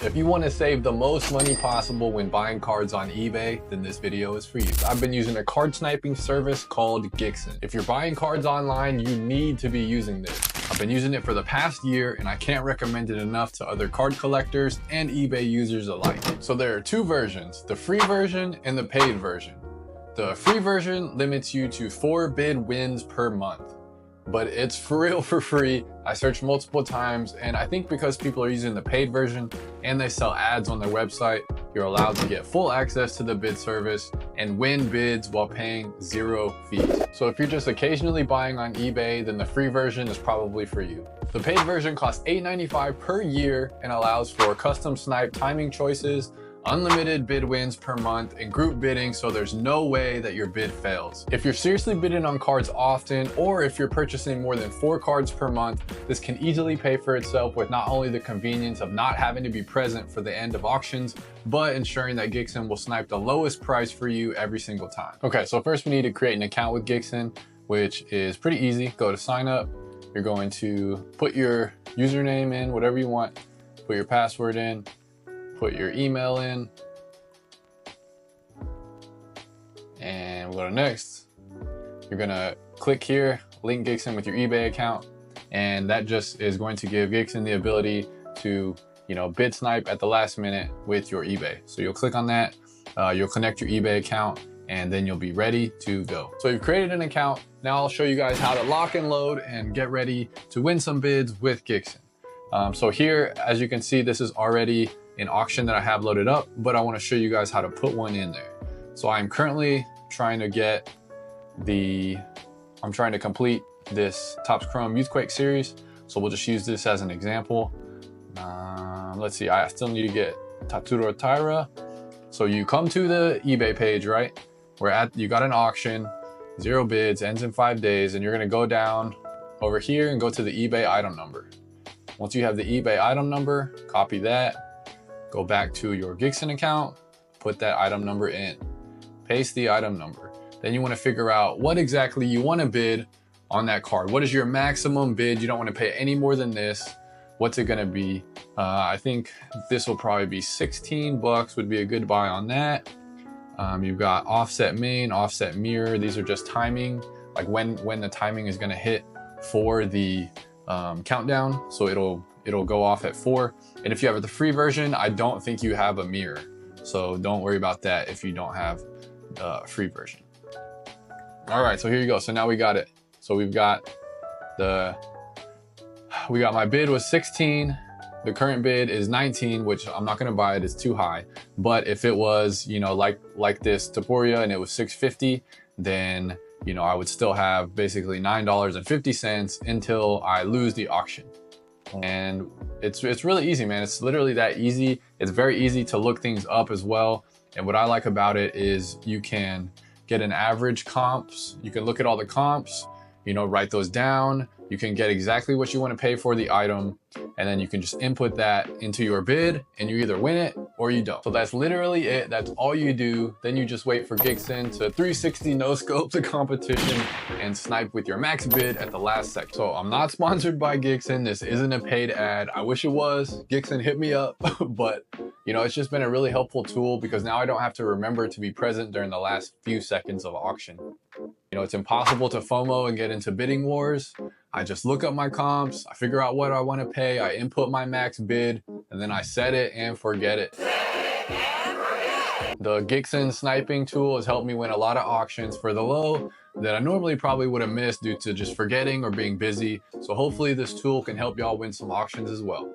If you want to save the most money possible when buying cards on eBay, then this video is for you. I've been using a card sniping service called Gixen. If you're buying cards online, you need to be using this. I've been using it for the past year and I can't recommend it enough to other card collectors and eBay users alike. So there are two versions, the free version and the paid version. The free version limits you to 4 bid wins per month, but it's for real for free. I searched multiple times, and I think because people are using the paid version and they sell ads on their website, you're allowed to get full access to the bid service and win bids while paying 0 fees. So if you're just occasionally buying on eBay, then the free version is probably for you. The paid version costs $8.95 per year and allows for custom snipe timing choices, unlimited bid wins per month, and group bidding, so there's no way that your bid fails. If you're seriously bidding on cards often, or if you're purchasing more than 4 cards per month, this can easily pay for itself with not only the convenience of not having to be present for the end of auctions, but ensuring that Gixen will snipe the lowest price for you every single time. Okay, so first we need to create an account with Gixen, which is pretty easy. Go to sign up. You're going to put your username in, whatever you want, put your password in, put your email in, and we'll go to next. You're gonna click here, link Gixen with your eBay account, and that just is going to give Gixen the ability to, bid snipe at the last minute with your eBay. So you'll click on that, you'll connect your eBay account, and then you'll be ready to go. So you've created an account. Now I'll show you guys how to lock and load and get ready to win some bids with Gixen. So here, as you can see, this is already an auction that I have loaded up, but I want to show you guys how to put one in there. So I'm currently trying to complete this Topps Chrome Youthquake series. So we'll just use this as an example. Let's see, I still need to get Tatsuro Taira. So you come to the eBay page, right? You got an auction, 0 bids, ends in 5 days, and you're gonna go down over here and go to the eBay item number. Once you have the eBay item number, copy that, go back to your Gixen account, put that item number in, paste the item number. Then you want to figure out what exactly you want to bid on that card. What is your maximum bid? You don't want to pay any more than this. What's it going to be? I think this will probably be 16 bucks would be a good buy on that. You've got offset main, offset mirror. These are just timing, like when the timing is going to hit for the countdown. So it'll go off at 4. And if you have the free version, I don't think you have a mirror. So don't worry about that if you don't have the free version. All right, so here you go. So now we got it. So we got my bid was 16. The current bid is 19, which I'm not gonna buy it, it's too high. But if it was, like this Tapuria and it was 650, then I would still have basically $9.50 until I lose the auction. And it's really easy, man. It's literally that easy. It's very easy to look things up as well. And what I like about it is you can get an average comps. You can look at all the comps, write those down. You can get exactly what you want to pay for the item, and then you can just input that into your bid and you either win it or you don't. So that's literally it. That's all you do. Then you just wait for Gixen to 360 no scope the competition and snipe with your max bid at the last second. So I'm not sponsored by Gixen. This isn't a paid ad. I wish it was. Gixen, hit me up. But it's just been a really helpful tool because now I don't have to remember to be present during the last few seconds of auction. It's impossible to FOMO and get into bidding wars. I just look up my comps, I figure out what I want to pay, I input my max bid, and then I set it and forget it. The Gixen sniping tool has helped me win a lot of auctions for the low that I normally probably would have missed due to just forgetting or being busy. So hopefully this tool can help y'all win some auctions as well.